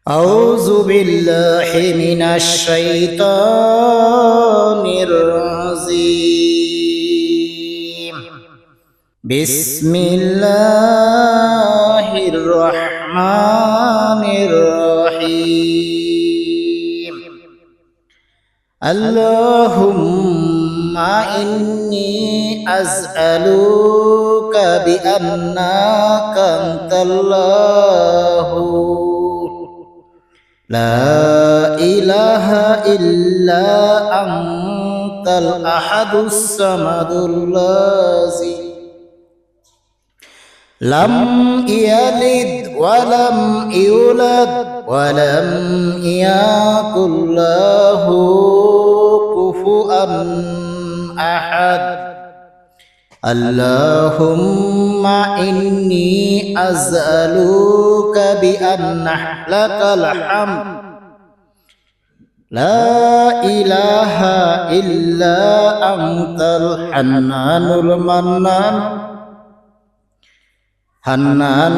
أعوذ بالله من الشيطان الرجيم. بسم الله الرحمن الرحيم. اللهم إني أسألك بأنك أنت الله لا إله إلا أنت الأحد الصمد الذي لم يلد ولم يولد ولم يكن له كفوا أحد. اللهم إني أسألك بأن لك الحمد لا إله إلا أنت الحنان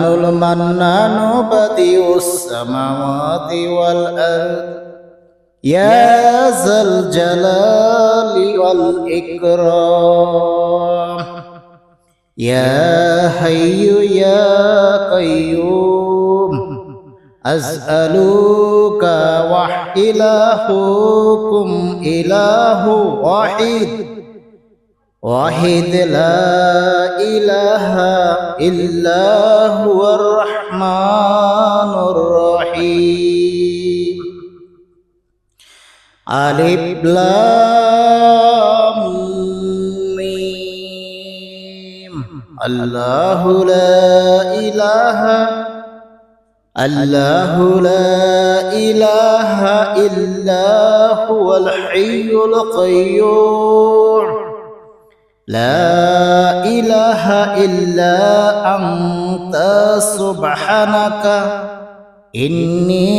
المنان بديع السماوات والأرض يا ذا الجلال والإكرام يا حي يا قيوم أسألك وإلهكم إله واحد لا إله إلا هو الرحمن الرحيم. ألف لام ميم. الله لا إله إلا هو الحي القيوم لا إله إلا أنت سبحانك إني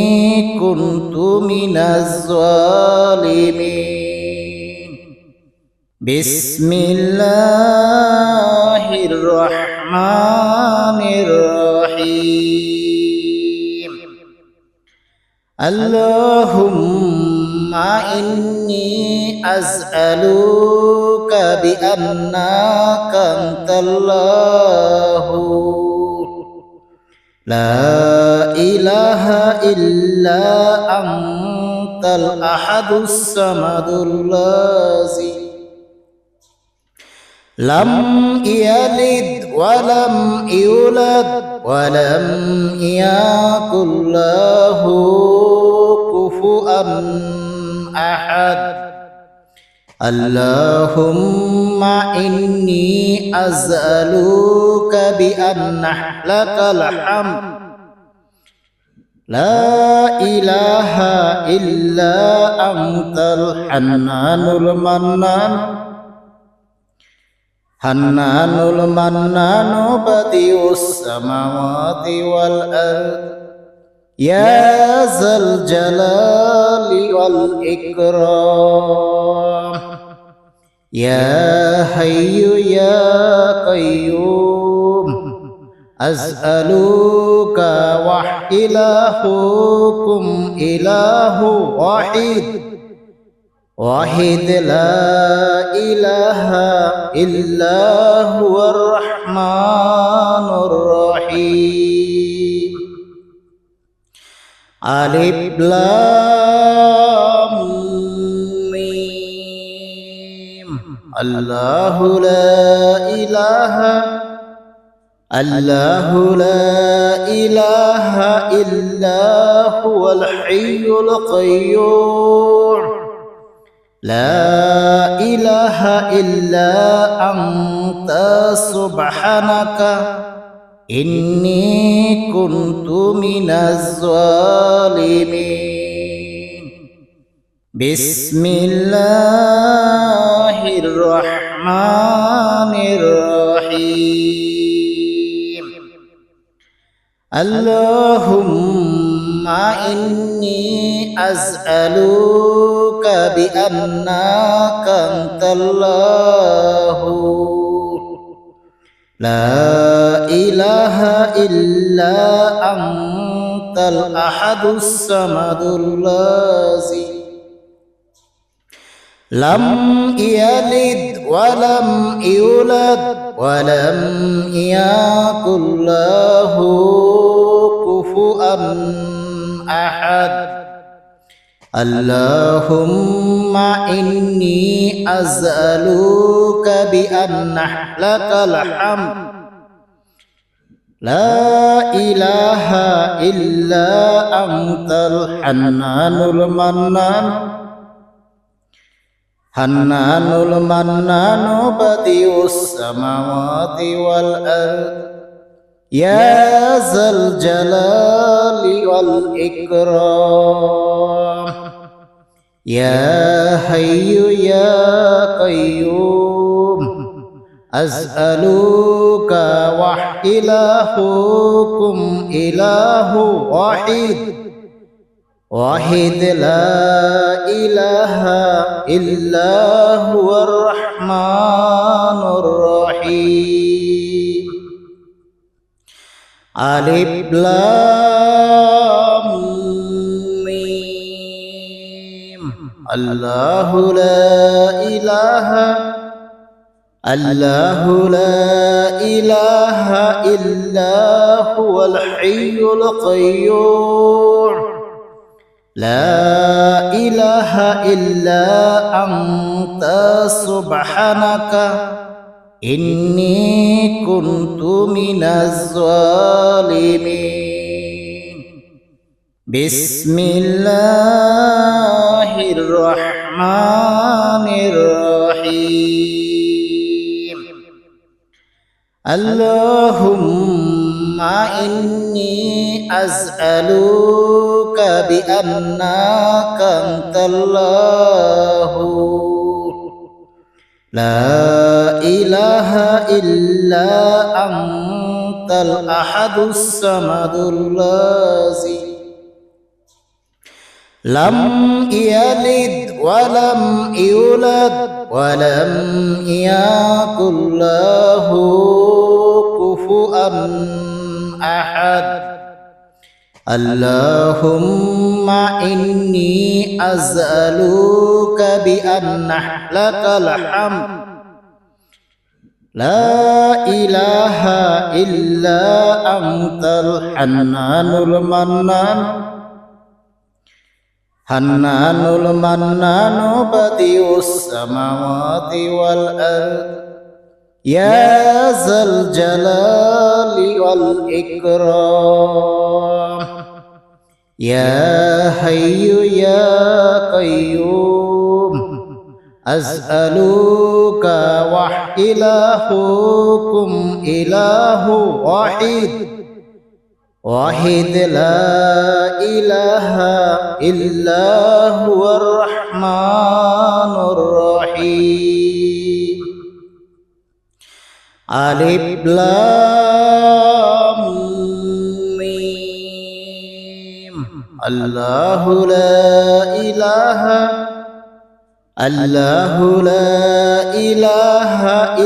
كنت من الظالمين. بسم الله الرحمن الرحيم. اللهم إني أسألك بأنك أنت الله لا إله إلا أنت الأحد الصمد الذي لم يلد ولم يولد ولم يكن له كفوا أحد. اللهم إني أسألك بأن لك الحمد لا إله إلا أنت الحنان المنان بديع السماوات والأرض يا ذا الجلال والإكرام يا حي يا قيوم أسألك وإلهكم إله واحد لا إله إلا هو الرحمن الرحيم. ألف لام ميم. الله لا إله إلا هو الحي القيوم لا إله إلا أنت سبحانك إني كنت من الظالمين. بسم الله الرحمن الرحيم. اللهم إني أسألك بأنك أنت الله لا إله إلا أنت أنت الأحد الصمد الذي لم يلد ولم يولد ولم يكن له كفوا أحد اللهم إني أسألك بأن لك الحمد لا إله إلا أنت الحنان المنان بديع السماوات والأرض يا ذا الجلال والإكرام يا حي يا قيوم أسألك وإلهكم إله واحد لا إله إلا هو الرحمن الرحيم ألف لام ميم الله لا إله إلا هو الحي القيوم لا إله إلا أنت سبحانك إني كنت من الظالمين بسم الله الرحمن الرحيم اللهم إني أسألك بأنك أنت الله لا إله إلا أنت الأحد الصمد الذي لم يلد ولم يولد ولم يكن له كفوا أحد اللهم إني أسألك بأن لك الحمد لا إله إلا أنت الحنان المنان بديع السماوات والأرض يا ذا الجلال والإكرام يا حي يا قيوم أسألك وإلهكم إله واحد لا إله إلا هو الرحمن الرحيم ألف لام ميم الله لا إله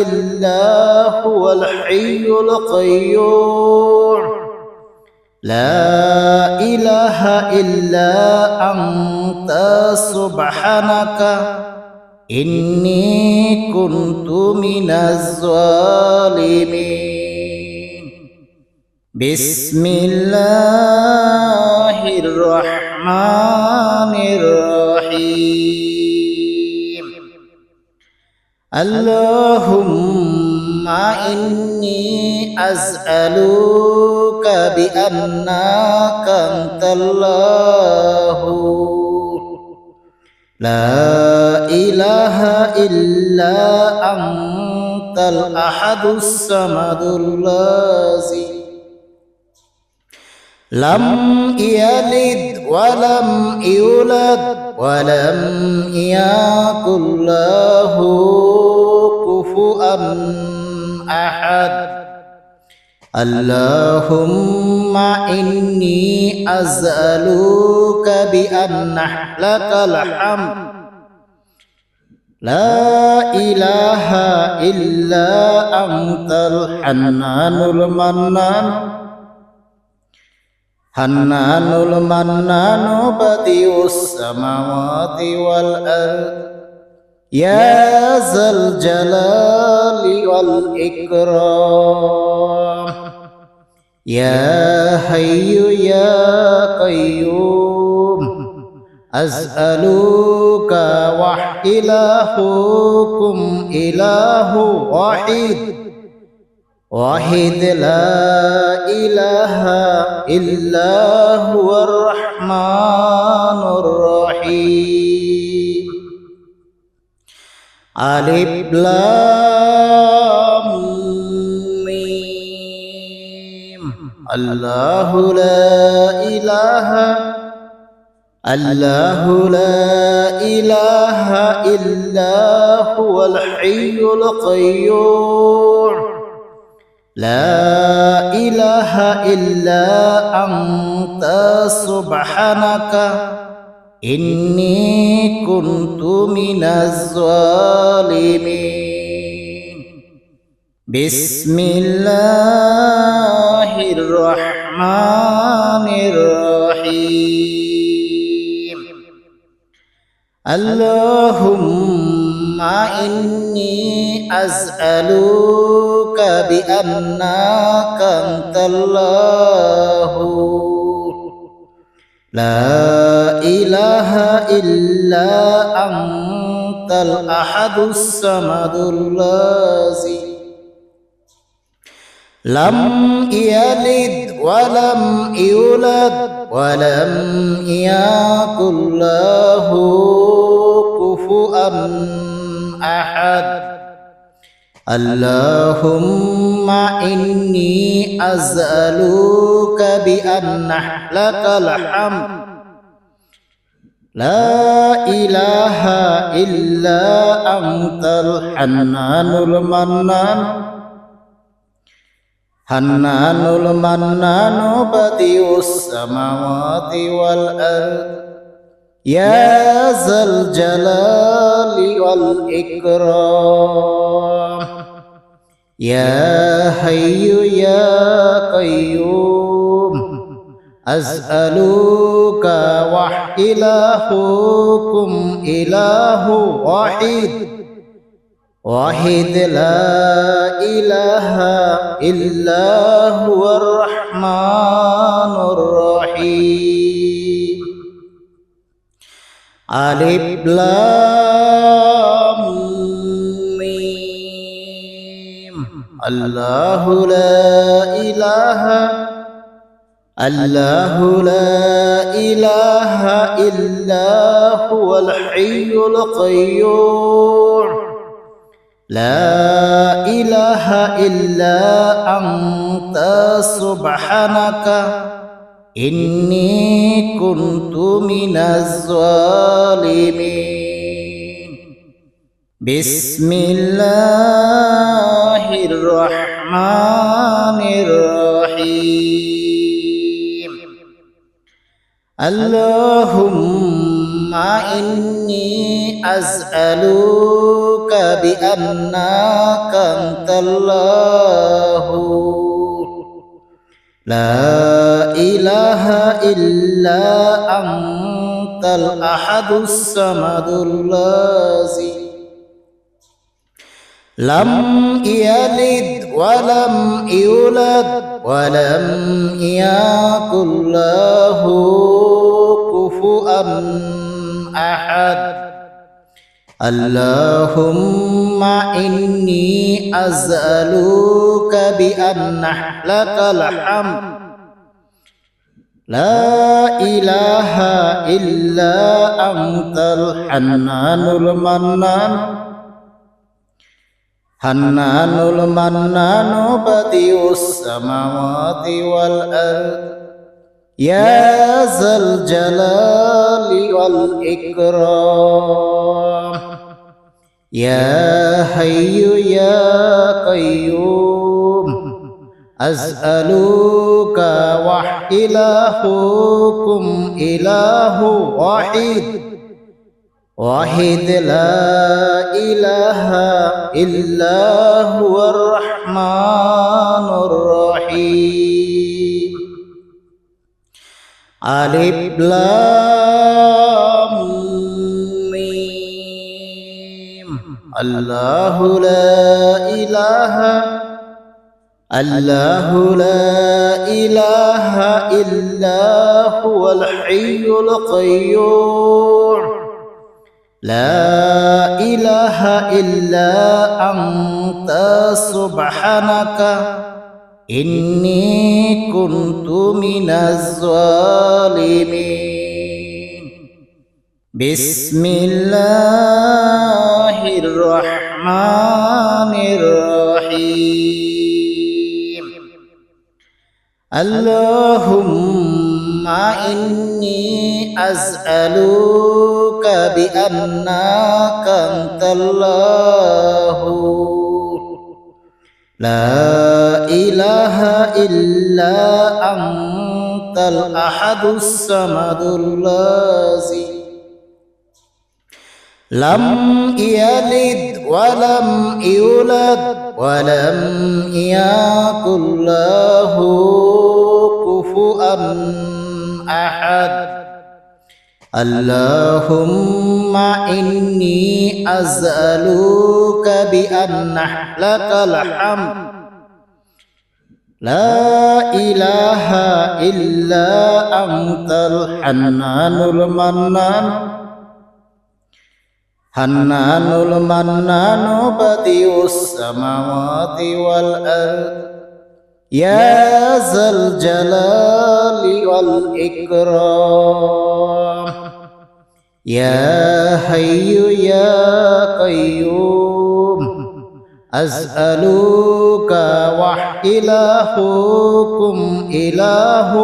إلا هو الحي القيوم لا إله إلا أنت سبحانك إني كنت من الظالمين بسم الله الرحمن الرحيم اللهم إني أسألك بأنك أنت الله لا إله إلا أنت الأحد الصمد الذي لم يلد ولم يولد ولم يكن له كفوا أحد اللهم إني أسألك بأن لك الحمد لا إله إلا أنت الحنان হান্নানুল মান্নানু বাদিউস সামাওয়াতি ওয়াল আরদ ইয়া যাল জালালি ওয়াল ইকরাম ইয়া হাইয়্যু ইয়া কাইয়্যুম আসআলুকা ওয়া ইলাহুকুম ইলাহু ওয়াহিদ ওয়াহিদ লা ইলাহা ইল্লা হুয়ার রহমানুর রহিম আলিফ লাম মিম আল্লাহু লা ইলাহা ইল্লা হুয়াল হাইয়ুল কাইয়্যুম লা ইলাহা ইল্লা আনতা সুবহানাকা ইন্নী কুনতু মিনাজ জালিমিন বিসমিল্লাহির রহমানির রহিম আল্লাহুম্মা ইন্নী আসআলুকা বিআন্নাকা আনতাল্লাহু লা ইলাহা ইল্লা আনতাল আহাদুস সামাদুল লাযী লাম ইয়ালিদ ওয়া লাম ইউলাদ ওয়া লাম ইয়াকুল লাহু কুফুয়ান আহাদ আল্লাহুম্মা ইন্নী আসআলুকা বিআন্না লাকাল হামদ লা ইলাহা ইল্লা আনতাল হান্নানুল মান্নানু বাদিউস সামাওয়াতি ওয়াল আরদ ইয়া যাল জালালি ওয়াল ইকরাম ইয়া হাইয়্যু ইয়া কাইয়্যুম আসআলুকা ওয়া ইলাহুকুম ইলাহু ওয়াহিদ ওয়াহিদ লা ইলাহা ইল্লা হুয়ার রহমানুর রহিম আলিফ লাম মিম আল্লাহু লা ইলাহা ইল্লা হুয়াল হাইয়ুল কাইয়্যুম লা ইলাহা ইল্লা আনতা সুবহানাকা ইন্নী কুনতু মিনাজ জালিমিন বিসমিল্লাহির রহমানির রহিম আল্লাহুম্মা ইন্নী আসআলুকা বিআন্নাকা আনতাল্লাহু লা ইলাহা ইল্লা আনতাল আহাদুস সামাদুল লাযী লাম ইয়ালিদ ওয়া লাম ইউলাদ ওয়া লাম ইয়াকুল লাহু কুফুয়ান আহাদ আল্লাহুম্মা ইন্নী আসআলুকা বিআন্না লাকাল হামদ লা ইলাহা ইল্লা আনতাল হান্নানুল মান্নানু বাদিউস সামাওয়াতি ওয়াল আরদ ইয়া যাল জালালি ওয়াল ইকরাম ইয়া হাইয়্যু ইয়া কাইয়্যুম আসআলুকা ওয়া ইলাহুকুম ইলাহু ওয়াহিদ ওয়াহিদ লা ইলাহা ইল্লা হুয়ার রহমানুর রহিম আলিফ লাম মিম। আল্লাহু লা ইলাহা ইল্লা হুয়াল হাইয়ুল কাইয়্যুম। লা ইলাহা ইল্লা আনতা সুবহানাকা ইন্নী কুনতু মিনাজ জালিমিন। বিসমিল্লাহির রহমানির রহিম। আল্লাহুম্মা ইন্নী আসআলুকা বিআন্নাকা আনতাল্লাহু লা ইলাহা ইল্লা আনতাল আহাদুস সামাদুল লাযী লাম ইয়ালিদ ওয়া লাম ইউলাদ ওয়া লাম ইয়াকুল লাহু কুফুয়ান আহাদ। আল্লাহুম্মা ইন্নী আসআলুকা বিআন্না লাকাল হামদ লা ইলাহা ইল্লা আনতাল হান্নানুল মান্নানু বাদিউস সামাওয়াতি ওয়াল আরদ ইয়া যাল জালালি ওয়াল ইকরাম। ইয়া হাইয়্যু ইয়া কাইয়্যুম আসআলুকা ওয়া ইলাহুকুম ইলাহু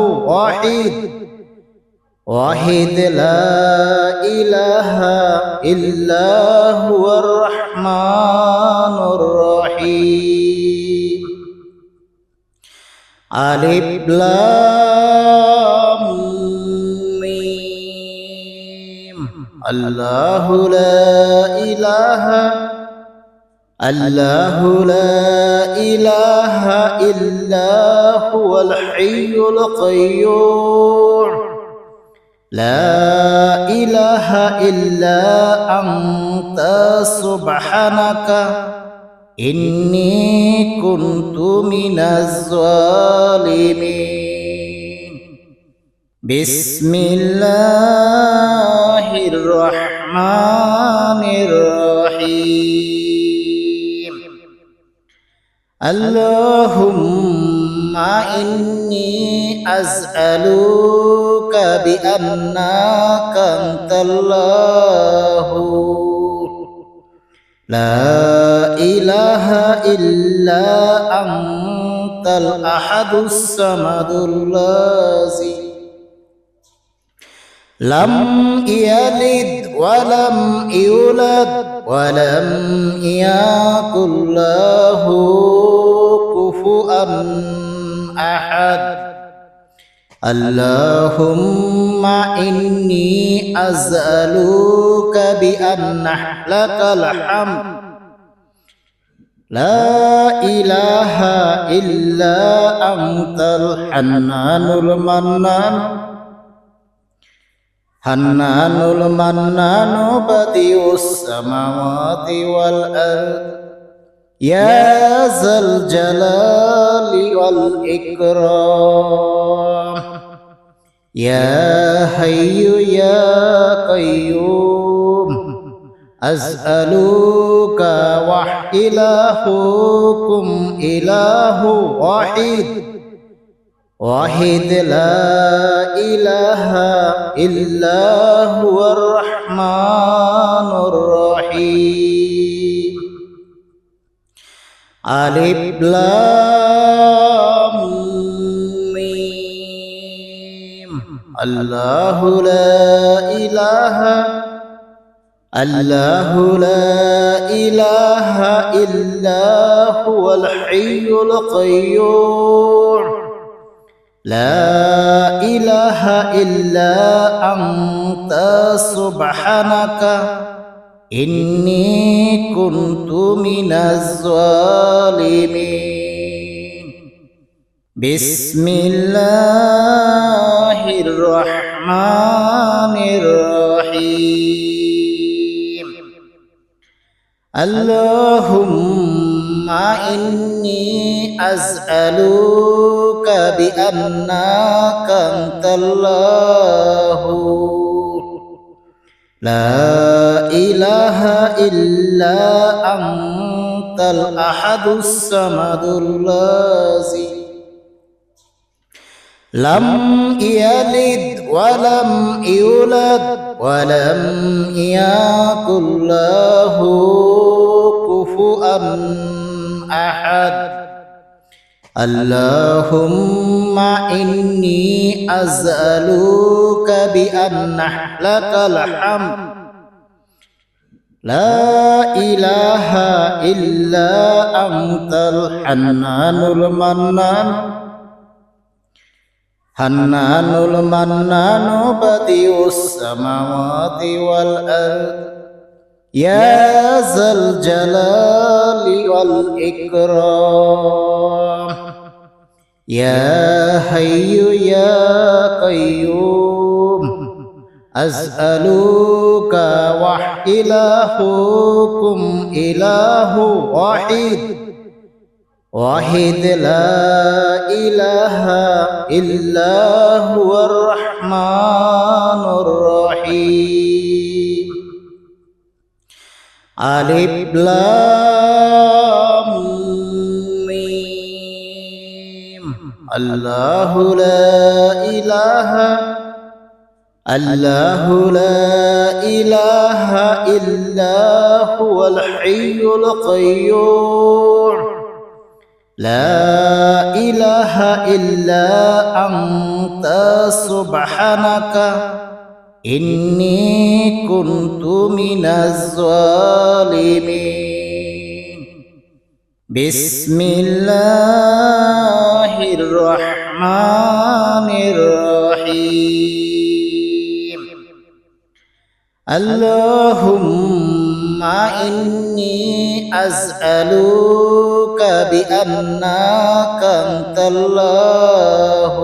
ওয়াহিদ লা ইলাহা ইল্লা হুয়ার রহমানুর রহিম। আলিফ লাম মিম। আল্লাহু লা ইলাহা ইল্লা হুয়াল হাইয়ুল কাইয়্যুম। লা ইলাহা ইল্লা আনতা সুবহানাকা ইন্নী কুনতু মিনাজ জালিমিন। বিসমিল্লাহির রহমানির রহিম। আল্লাহুম্মা ইন্নী আসআলুকা বিআন্নাকা আনতাল্লাহু লা ইলাহা ইল্লা আনতাল আহাদুস সামাদুল লাযী লাম ইয়ালিদ ওয়া লাম ইউলাদ ওয়া লাম ইয়াকুল লাহু কুফুয়ান আহাদ। আল্লাহুম্মা ইন্নী আসআলুকা বিআন্না লাকাল হামদ লা ইলাহা ইল্লা আনতাল হান্নানুল মান্নানু বাদিউস সামাওয়াতি ওয়াল আরদ ইয়া যাল জালালি ওয়াল ইকরাম। ইয়া হাইয়্যু ইয়া কাইয়্যুম আসআলুকা ওয়া ইলাহুকুম ইলাহু ওয়াহিদ লা ইলাহা ইল্লা হুয়ার রহমানুর রহিম। আলিফ লাম মিম। আল্লাহু লা ইলাহা ইল্লা হুয়াল হাইয়ুল কাইয়্যুম। লা ইলাহা ইল্লা আনতা সুবহানাকা ইন্নী কুনতু মিনাজ জালিমিন। বিসমিল্লাহির الرحمن الرحيم اللهم إني أسألك بأنك أنت الله لا إله إلا أنت الأحد الصمد الذي لم يلد ولم يولد ولم يكن له كفوا أحد اللهم إني أسألك بأن لك الحمد لا إله إلا أنت الحنان المنان بديع السماوات والأرض يا ذا الجلال والإكرام يا حي يا قيوم أسألك وإلهكم إله واحد لا إله إلا هو الرحمن الرحيم ألف لام ميم الله لا إله إلا هو الحي القيوم لا إله إلا أنت سبحانك إني كنت من الظالمين بسم الله الرحمن الرحيم اللهم إني أسألك بأنك أنت الله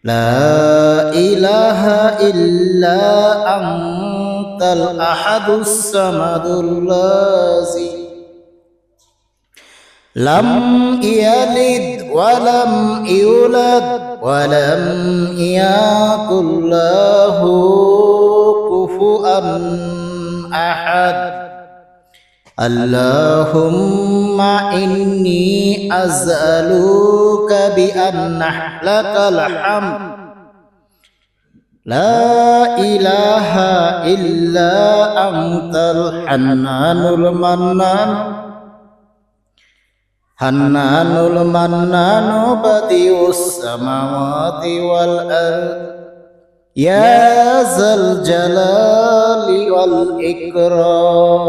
لا إله إلا أنت الأحد الصمد الذي لم يلد ولم يولد ولم يكن له كفوا أحد اللهم إني أسألك بأن لك الحمد لا إله إلا أنت الحنان المنان بديع السماوات والأرض يا ذا الجلال والإكرام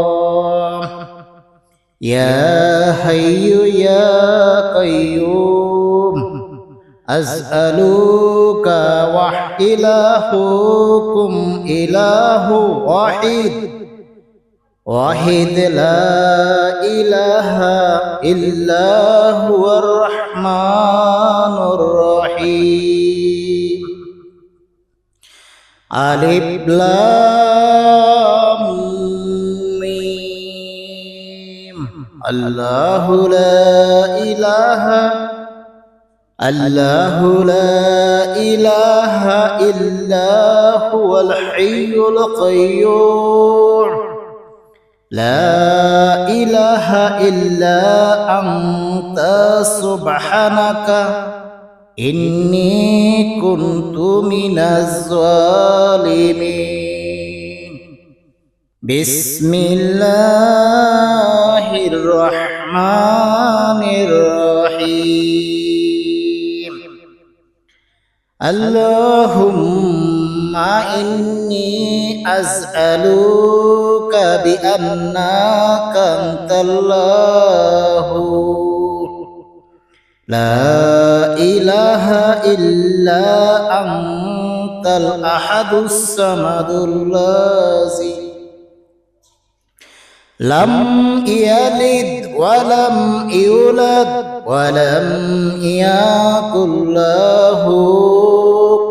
يا حي يا قيوم أسألك وإلهكم إله واحد لا إله إلا هو الرحمن الرحيم ألف لام ميم الله لا إله إلا هو الحي القيوم لا إله إلا أنت سبحانك إني كنت من الظالمين بسم الله الرحمن الرحيم اللهم إني أسألك بأنك أنت الله لا إله إلا أنت الأحد الصمد الذي لم يلد ولم يولد ولم يكن له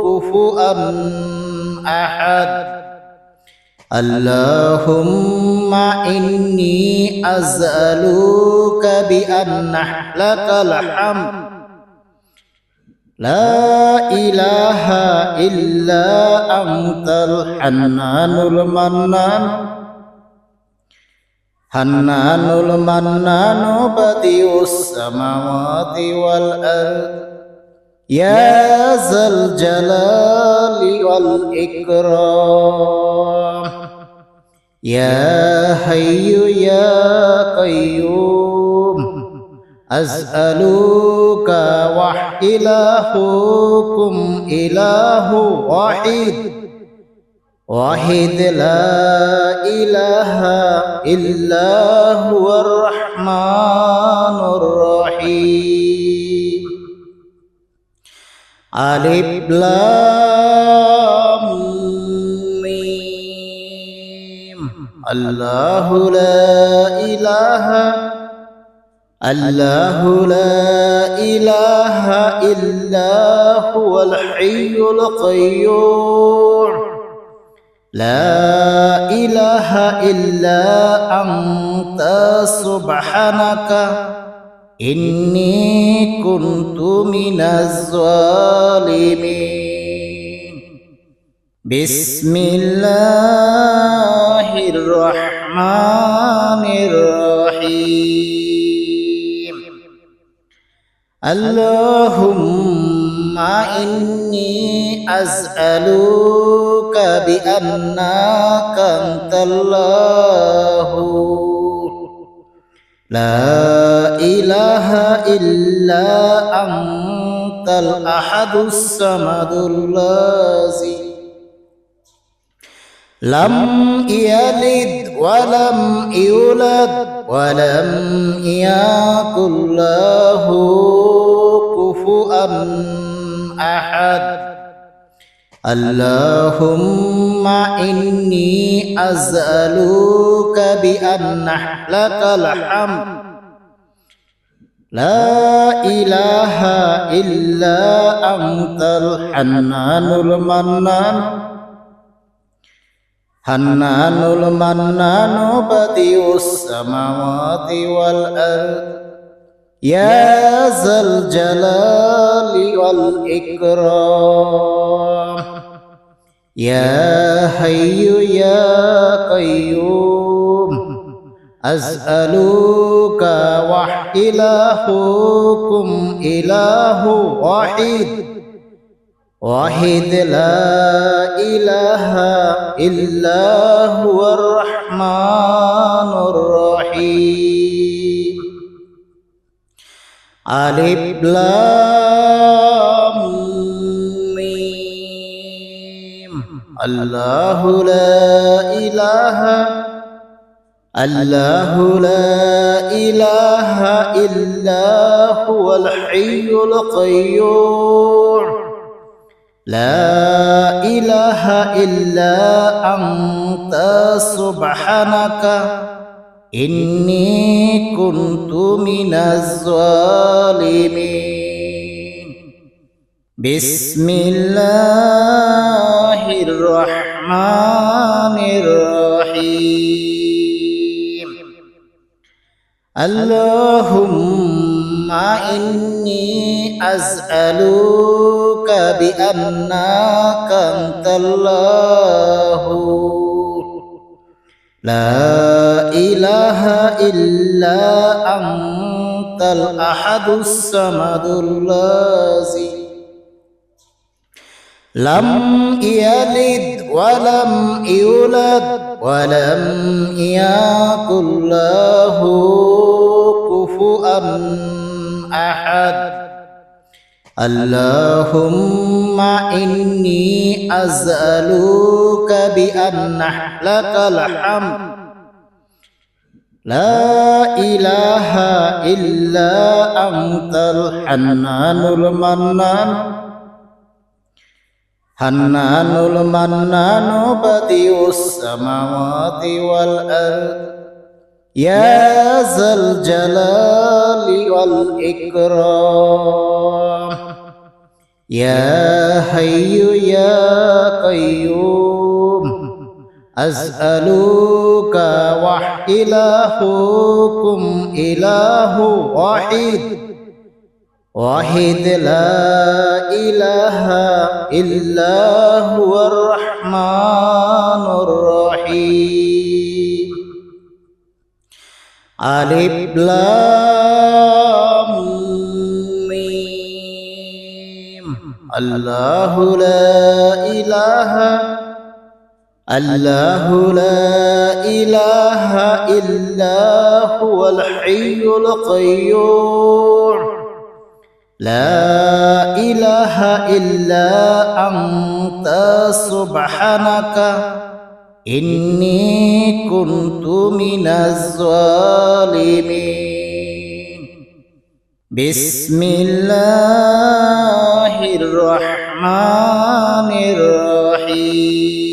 كفوا أحد اللهم إني أسألك بأن لك الحمد لا إله إلا أنت الحنان المنان بديع السماوات والأرض يا ذا الجلال والإكرام يا حي يا قيوم أسألك وإلهكم إله واحد لا إله إلا هو الرحمن الرحيم ألف لام ميم الله لا إله إلا هو الحي القيوم لا إله إلا أنت سبحانك إني كنت من الظالمين بسم الله الرحمن الرحيم اللهم إني أسألك بأنك أنت الله لا إله إلا أنت الأحد الصمد الذي لم يلد ولم يولد ولم يكن له كفوا أحد اللهم إني أسألك بأن لك الحمد لا إله إلا أنت الحنان المنان بديع السماوات والأرض يا ذا الجلال والإكرام يا حي يا قيوم أسألك وإلهكم إله واحد لا إله إلا هو الرحمن الرحيم ألف لام ميم الله لا إله إلا هو الحي القيوم لا إله إلا أنت سبحانك إني كنت من الظالمين بسم الله الرحمن الرحيم اللهم إني أسألك بأنك أنت الله لا إله إلا أنت الأحد الصمد الذي لم يلد ولم يولد ولم يكن له كفوا أحد اللهم إني أسألك بأن لك الحمد لا إله إلا أنت الحنان المنان بديع السماوات والأرض يا ذا الجلال والإكرام يا حي يا قيوم أسألك وإلهكم إله واحد لا إله إلا هو الرحمن الرحيم ألف لام ميم الله لا إله إلا هو الحي القيوم لا إله إلا أنت سبحانك إني كنت من الظالمين بسم الله الرحمن الرحيم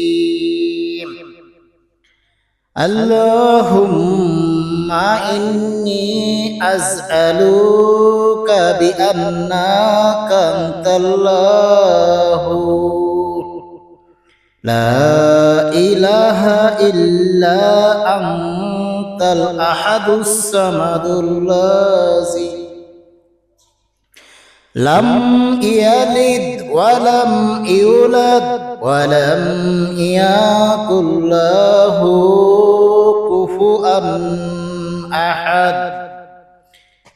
اللهم إني أسألك بأنك أنت الله لا إله إلا أنت الأحد الصمد الذي لم يلد ولم يولد ولم يكن له كفوا أحد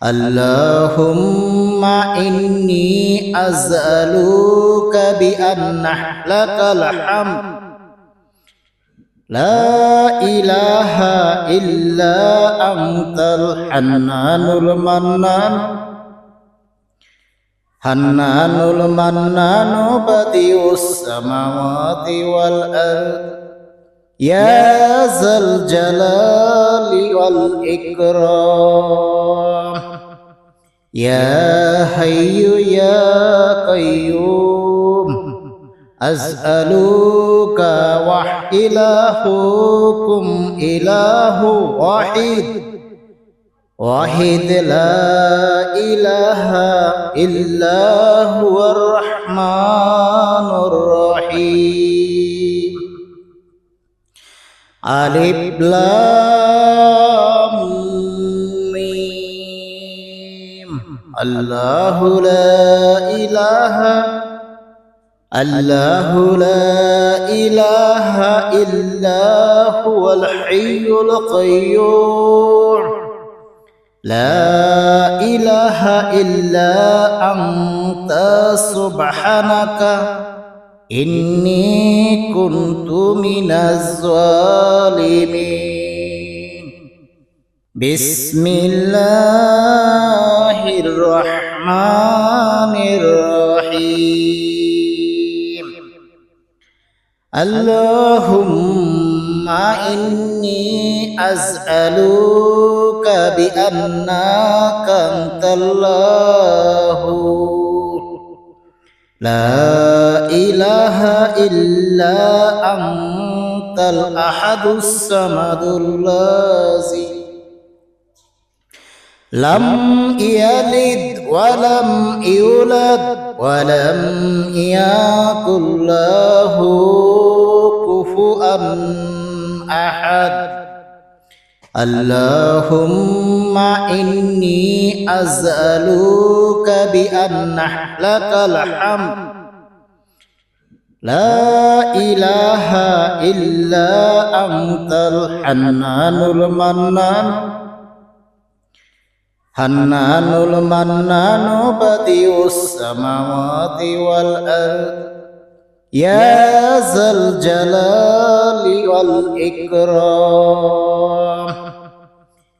اللهم إني أسألك بأن لك الحمد لا إله إلا أنت الحنان المنان بديع السماوات والأرض يا ذا الجلال والإكرام يا حي يا قيوم أسألك وإلهكم إله واحد لا إله إلا هو الرحمن الرحيم ألف لام ميم الله لا إله إلا هو الحي القيوم لا إله إلا أنت سبحانك إني كنت من الظالمين بسم الله الرحمن الرحيم اللهم إني أسألك بأنك أنت الله لا إله إلا أنت الأحد الصمد الذي لم يلد ولم يولد ولم يكن له كفوا أحد اللهم إني أسألك بأن لك الحمد لا إله إلا أنت الحنان المنان بديع السماوات والأرض يا ذا الجلال والإكرام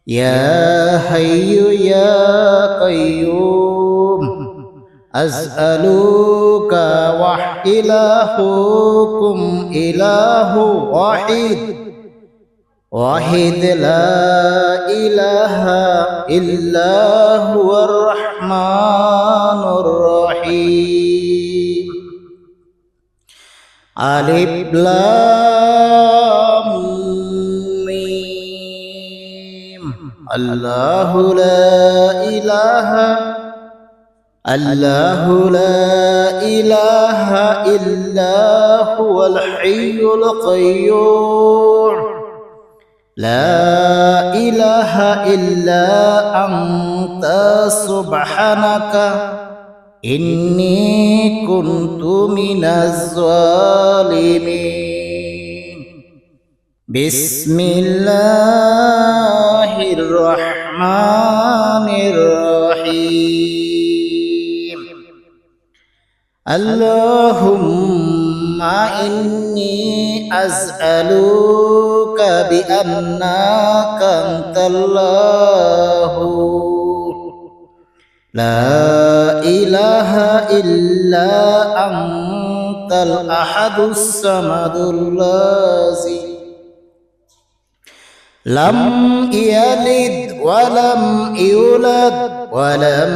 يا حي يا قيوم أسألك وإلهكم إله واحد لا إله إلا هو الرحمن الرحيم ألف لام ميم الله لا إله إلا هو الحي القيوم لا إله إلا أنت سبحانك إني كنت من الظالمين بسم الله الرحمن الرحيم اللهم إني أسألك بأنك أنت الله لا إله إلا أنت الأحد الصمد الذي لم يلد ولم يولد ولم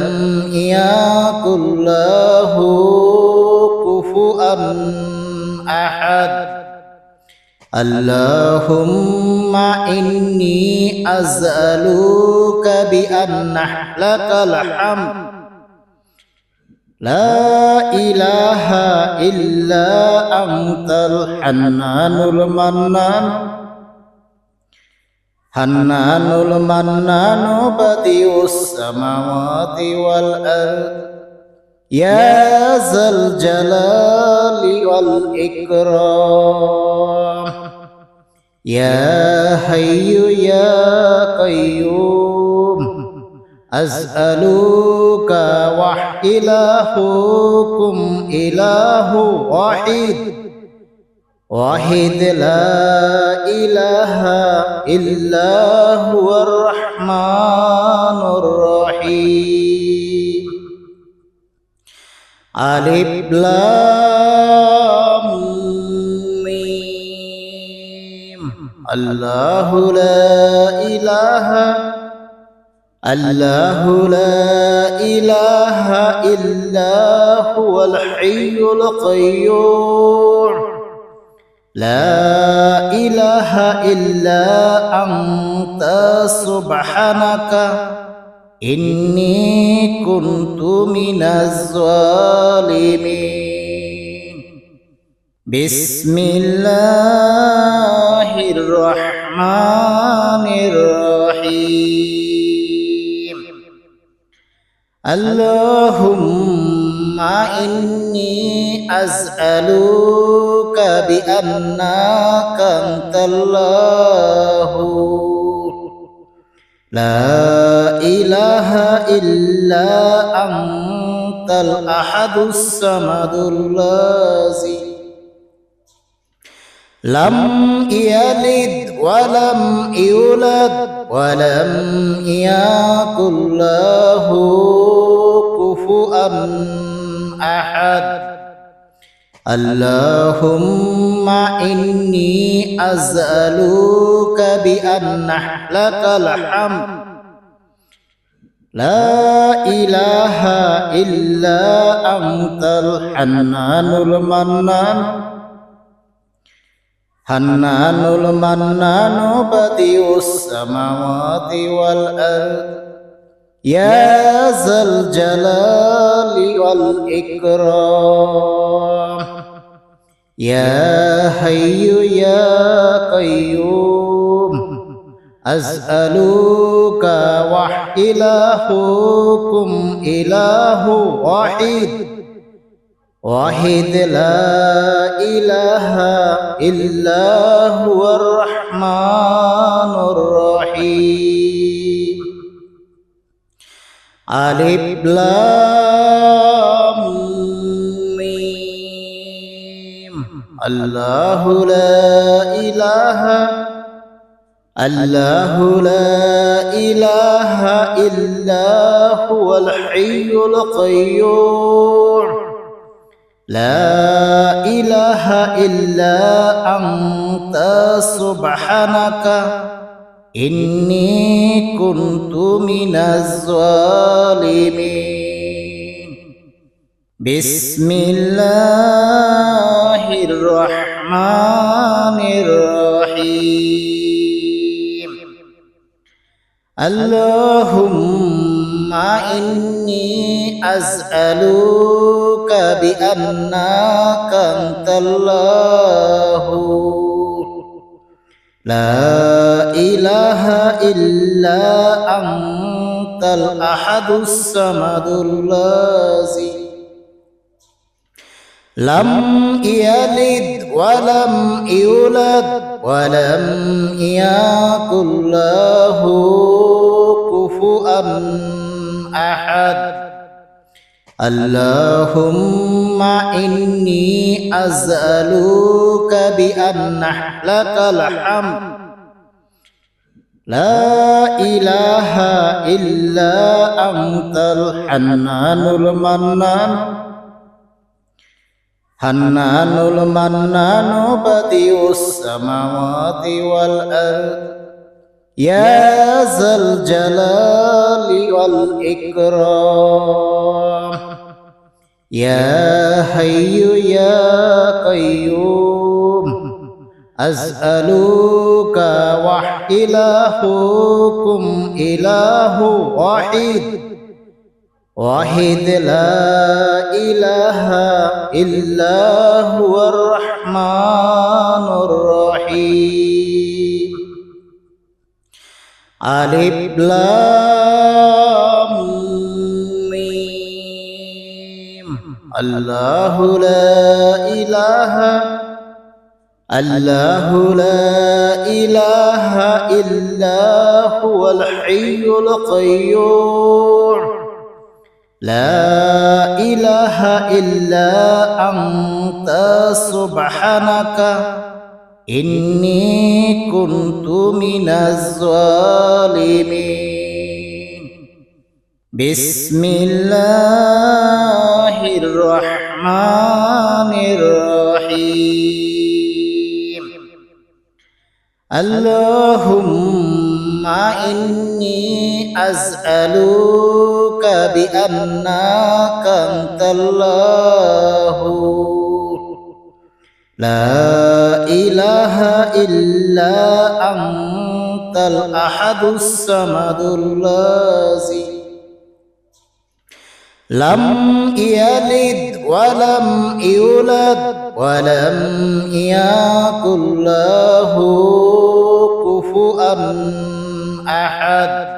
يكن له كفوا أحد اللهم إني أسألك بأن لك الحمد لا إله إلا أنت الحنان المنان بديع السماوات والأرض يا ذا الجلال والإكرام يا حي يا قيوم أسألك وإلهكم إله واحد لا إله إلا هو الرحمن الرحيم ألف لام ميم الله لا إله إلا هو الحي القيوم لا إله إلا أنت سبحانك إني كنت من الظالمين بسم الله الرحمن الرحيم اللهم إني أسألك بأنك أنت الله لا إله إلا أنت الأحد الصمد الذي لم يلد ولم يولد ولم يكن له كفوا أحد اللهم إني أسألك بأن لك الحمد لا إله إلا أنت الحنان المنان بديع السماوات والأرض يا ذا الجلال والإكرام يا حي يا قيوم أسألك وإلهكم إله واحد لا إله إلا هو الرحمن الرحيم ألف لام ميم الله لا إله إلا هو الحي القيوم لا إله إلا أنت سبحانك إني كنت من الظالمين بسم الله الرحمن الرحيم اللهم إني أسألك بأنك أنت الله لا إله إلا أنت الأحد الصمد الذي لم يلد ولم يولد ولم يكن له كفوا أحد اللهم إني أسألك بأن لك الحمد لا إله إلا أنت الحنان المنان بديع السماوات والأرض يا ذا الجلال والإكرام يا حي يا قيوم أسألك وإلهكم إله واحد لا إله إلا هو الرحمن الرحيم ألف لام ميم الله لا إله إلا هو الحي القيوم لا إله إلا أنت سبحانك إني كنت من الظالمين بسم الله الرحمن الرحيم اللهم إني أسألك بأنك أنت الله لا إله إلا أنت الأحد الصمد الذي لم يلد ولم يولد ولم يكن له كفوا أحد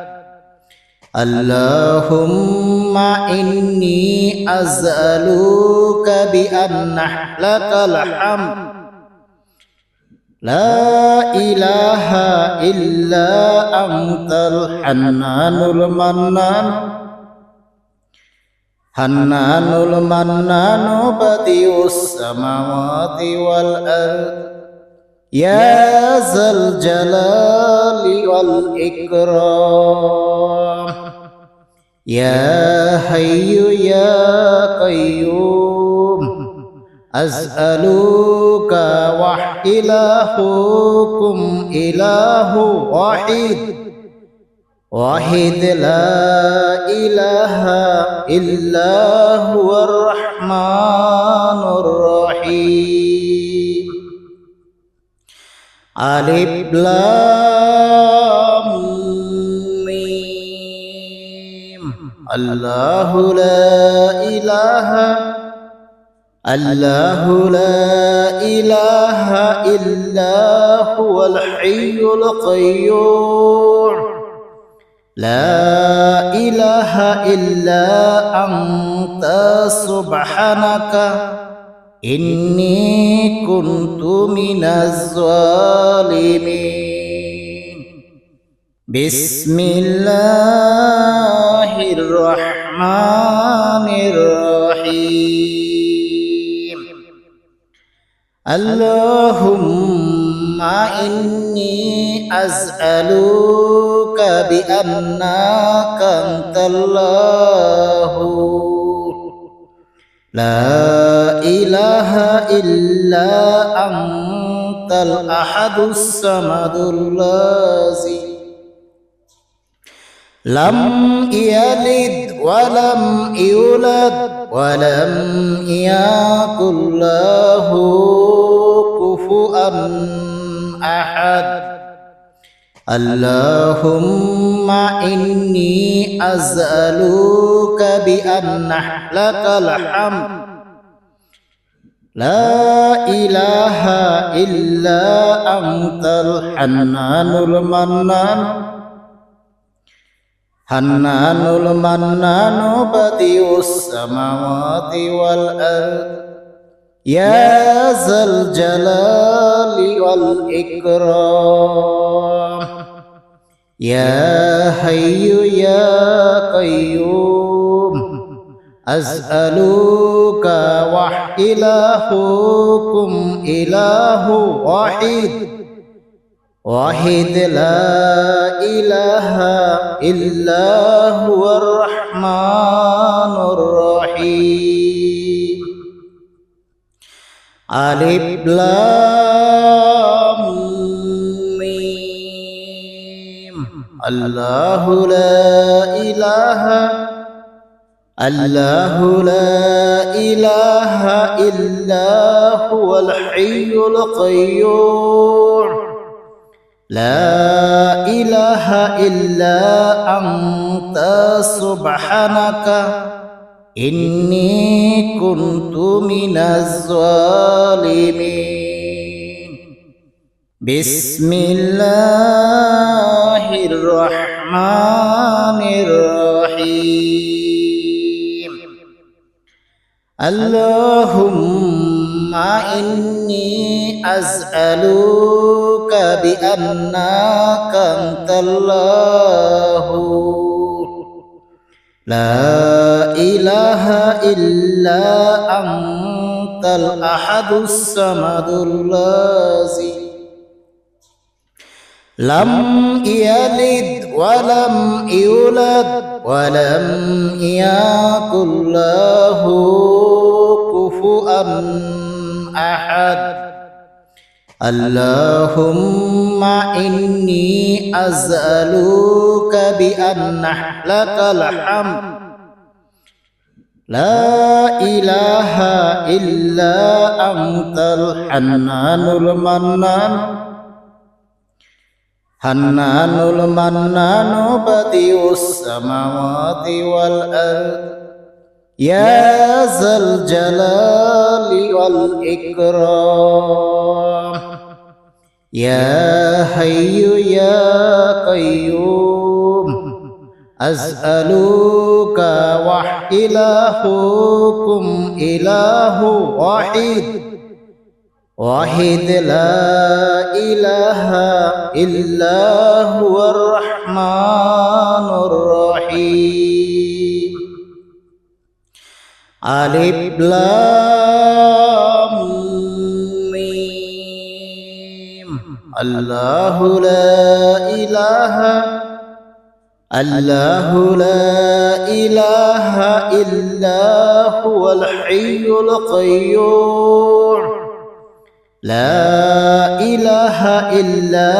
اللهم إني أسألك بأن لك الحمد لا إله إلا أنت الحنان المنان بديع السماوات والأرض يا ذا الجلال والإكرام يا حي يا قيوم أسألك وإلهكم إله واحد لا إله إلا هو الرحمن الرحيم ألف لام ميم الله لا إله إلا هو الحي القيوم لا إله إلا أنت سبحانك إني كنت من الظالمين بسم الله الرحمن الرحيم اللهم إني أسألك بأنك أنت الله لا إله إلا أنت الأحد الصمد الذي لم يلد ولم يولد ولم يكن له كفوا أحد اللهم إني أسألك بأن لك الحمد لا إله إلا أنت الحنان المنان حنان المنان بديع السماوات والأرض يا ذا الجلال والإكرام يا حي يا قيوم أسألك وإلهكم إله واحد واحد لا إله إلا هو الرحمن الرحيم ألف لام ميم الله لا إله إلا هو الحي القيوم لا إله إلا أنت سبحانك إني كنت من الظالمين بسم الله الرحمن الرحيم اللهم إني أسألك بأنك أنت الله لا إله إلا أنت الأحد الصمد الذي لم يلد ولم يولد ولم يكن له كفوا أحد اللهم إني أسألك بأن لك الحمد لا إله إلا أنت الحنان المنان حنان المنان بديع السماوات والأرض يا ذا الجلال والإكرام يا حي يا قيوم أسألك وإلهكم إله واحد واحد لا إله إلا هو الرحمن الرحيم ألف لام ميم الله لا إله إلا هو الحي القيوم لا إله إلا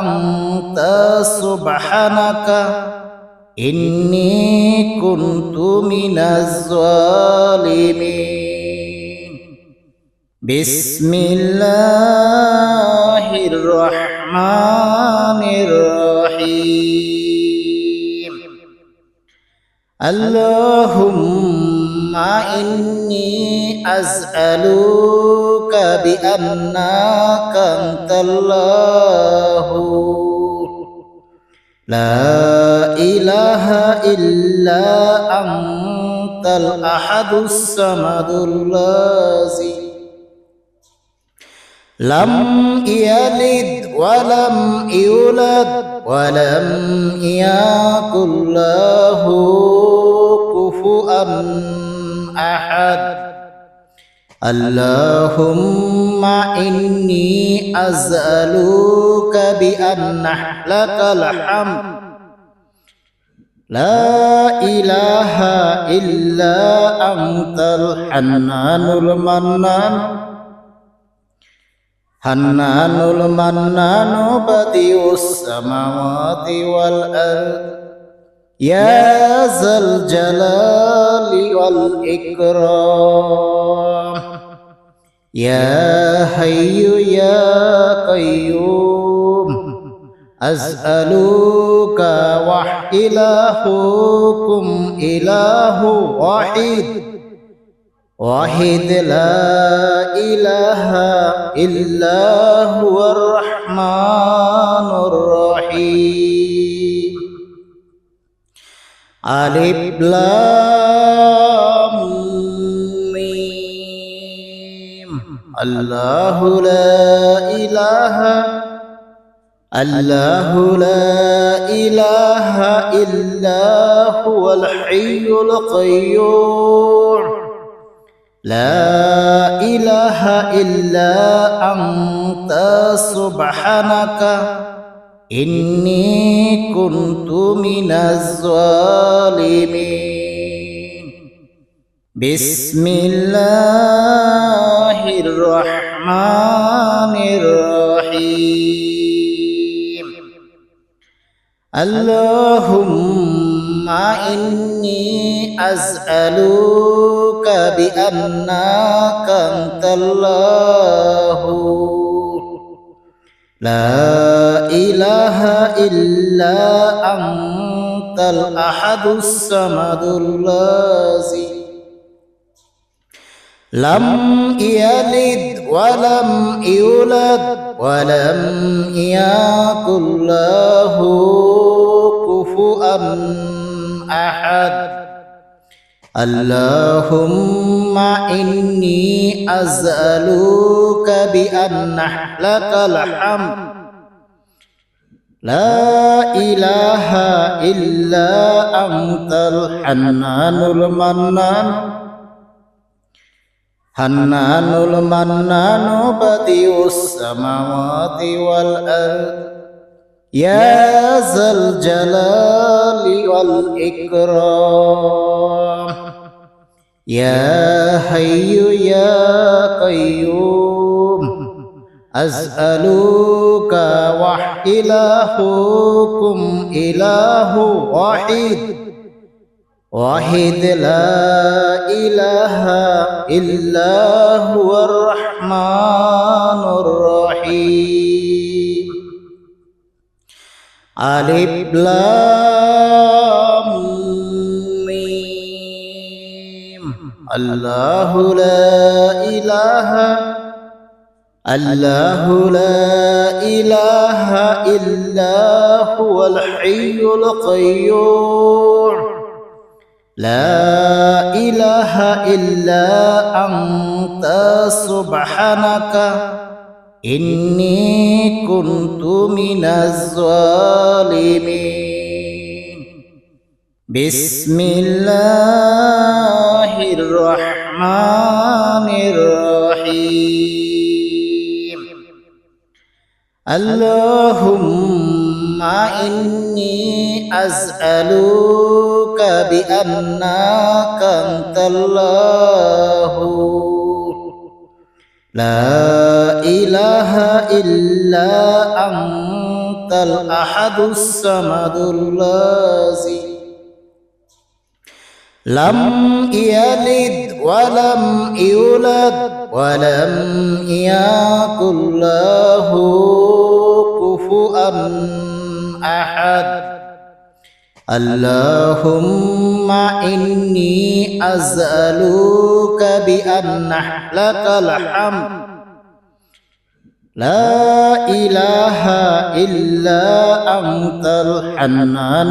أنت سبحانك إني كنت من الظالمين بسم الله الرحمن الرحيم اللهم إني أسألك بأنك أنت الله لا إله إلا أنت الأحد الصمد الذي لم يلد ولم يولد ولم يكن له كفوا أحد اللهم إني أسألك بأن لك الحمد لا إله إلا أنت الحنان المنان حنان المنان بديع السماوات والأرض يا ذا الجلال والإكرام يا حي يا قيوم أسألك وإلهكم إله واحد واحد لا إله إلا هو الرحمن الرحيم ألف لام ميم الله لا إله إلا هو الحي القيوم لا إله إلا أنت سبحانك إني كنت من الظالمين بسم الله الرحمن الرحيم اللهم إني أسألك بأنك أنت الله لا إله إلا أنت الأحد الصمد الذي لم يلد ولم يولد ولم يكن له كفوا أحد اللهم إني أسألك بأن لك الحمد لا إله إلا أنت الحنان المنان بديع السماوات والأرض يا ذا الجلال والإكرام يا حي يا قيوم أسألك وإلهكم إله واحد لا إله إلا هو الرحمن الرحيم ألف لام ميم الله لا إله إلا هو الحي القيوم لا إله إلا أنت سبحانك إني كنت من الظالمين بسم الله الرحمن الرحيم اللهم إني أسألك بأنك أنت الله لا إله إلا أنت الأحد الصمد الذي لم يلد ولم يولد ولم يكن له كفوا أحد اللهم إني أسألك بأن لك الحمد لا إله إلا أنت الحنان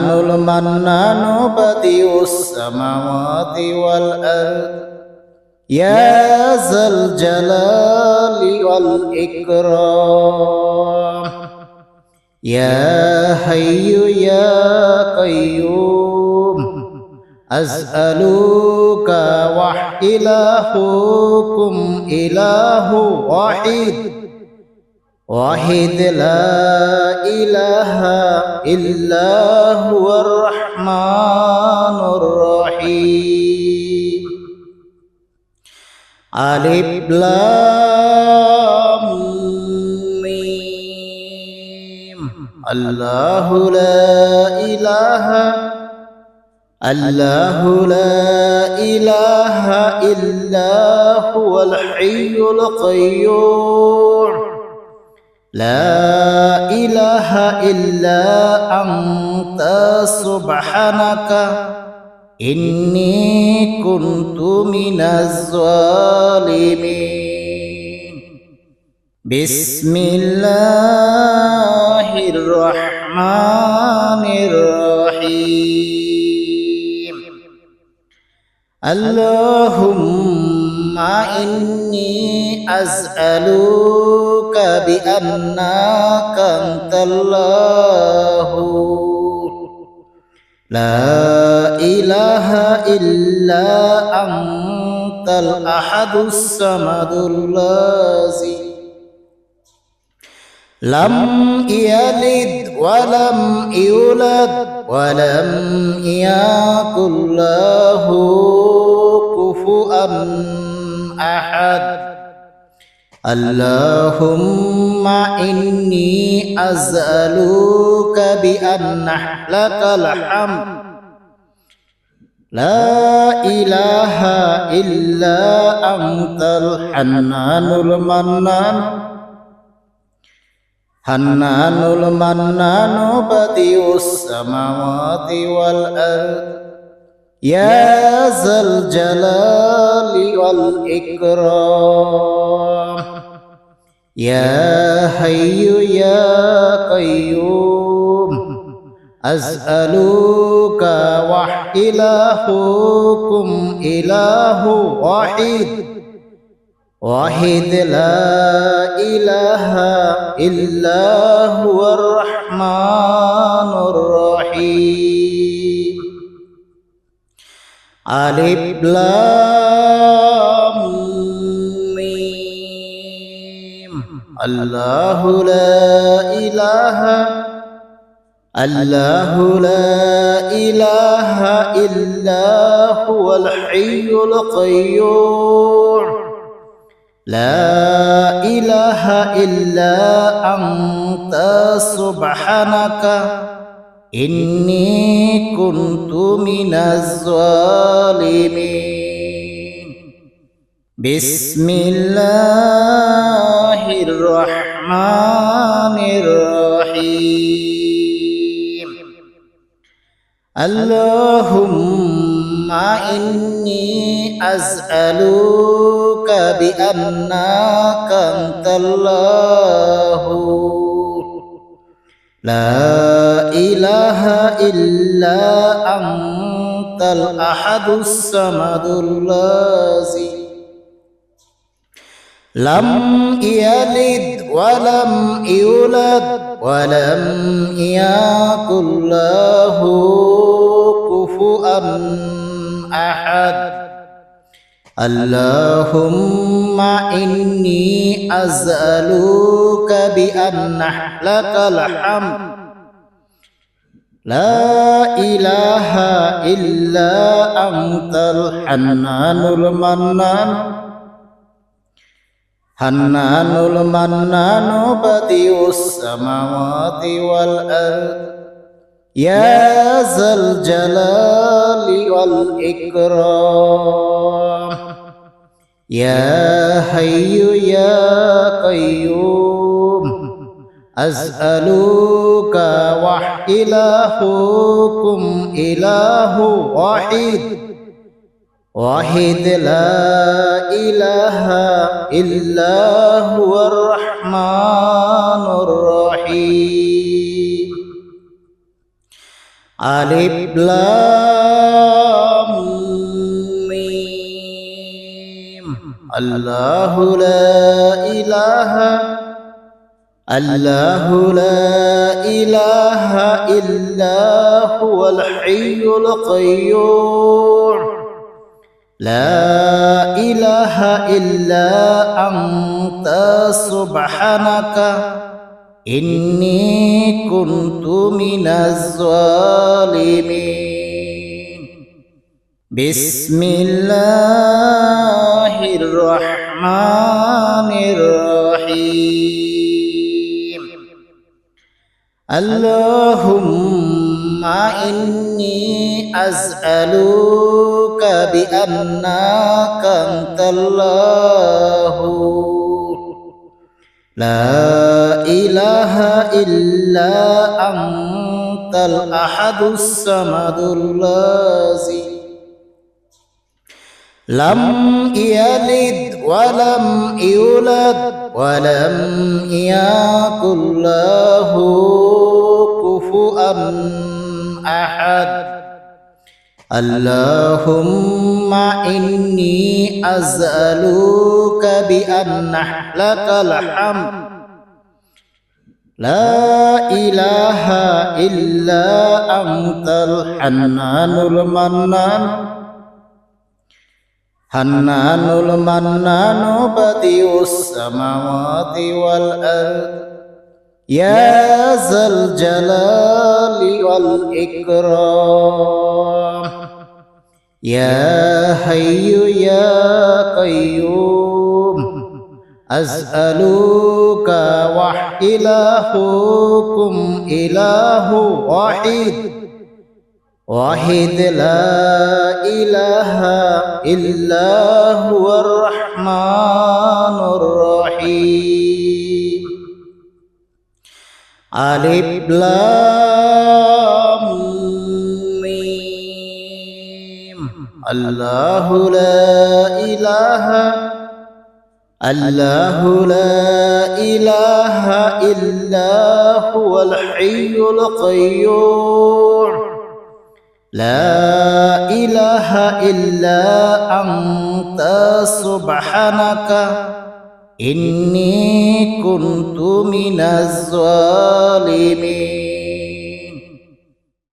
المنان بديع السماوات والأرض يا ذا الجلال والإكرام يا حي يا قيوم أسألك وإلهكم إله واحد لا إله إلا هو الرحمن الرحيم ألف لام ميم الله لا الله لا إله إلا هو الحي القيوم لا إله إلا أنت سبحانك إني كنت من الظالمين بسم الله الرحمن الرحيم اللهم إني أسألك بأنك أنت الله لا إله إلا أنت الأحد الصمد الذي لم يلد ولم يولد ولم يكن له كفوا أحد اللهم إني أسألك بأن لك الحمد لا إله إلا أنت الحنان المنان بديع السماوات والأرض يا ذا الجلال والإكرام يا حي يا قيوم أسألك وإلهكم إله واحد لا إله إلا هو الرحمن الرحيم ألف لام ميم الله لا إله إلا هو الحي القيوم لا إله إلا أنت سبحانك إني كنت من الظالمين بسم الله الرحمن الرحيم اللهم إني أسألك بأنك أنت الله لا إله إلا أنت الأحد الصمد الذي لم يلد ولم يولد ولم يكن له كفوا أحد اللهم إني أسألك بأن لك الحمد لا إله إلا أنت الحنان المنان بديع السماوات والأرض يا ذا الجلال والإكرام يا حي يا قيوم أسألك وإلهكم إله واحد لا إله إلا هو الرحمن الرحيم ألف لام ميم الله لا إله إلا هو الحي القيوم لا إله إلا أنت سبحانك إني كنت من الظالمين بسم الله الرحمن الرحيم اللهم إني أسألك بأنك أنت الله لا إله إلا أنت الأحد الصمد الذي لم يلد ولم يولد ولم يكن له كفوا أحد اللهم إني أسألك بأن لك الحمد لا إله إلا أنت الحنان المنان بديع السماوات والأرض يا ذا الجلال والإكرام يا حي يا قيوم أسألك وإلهكم إله واحد لا إله إلا هو الرحمن الرحيم ألف لام ميم الله لا إله إلا هو الحي القيوم لا إله إلا أنت سبحانك إني كنت من الظالمين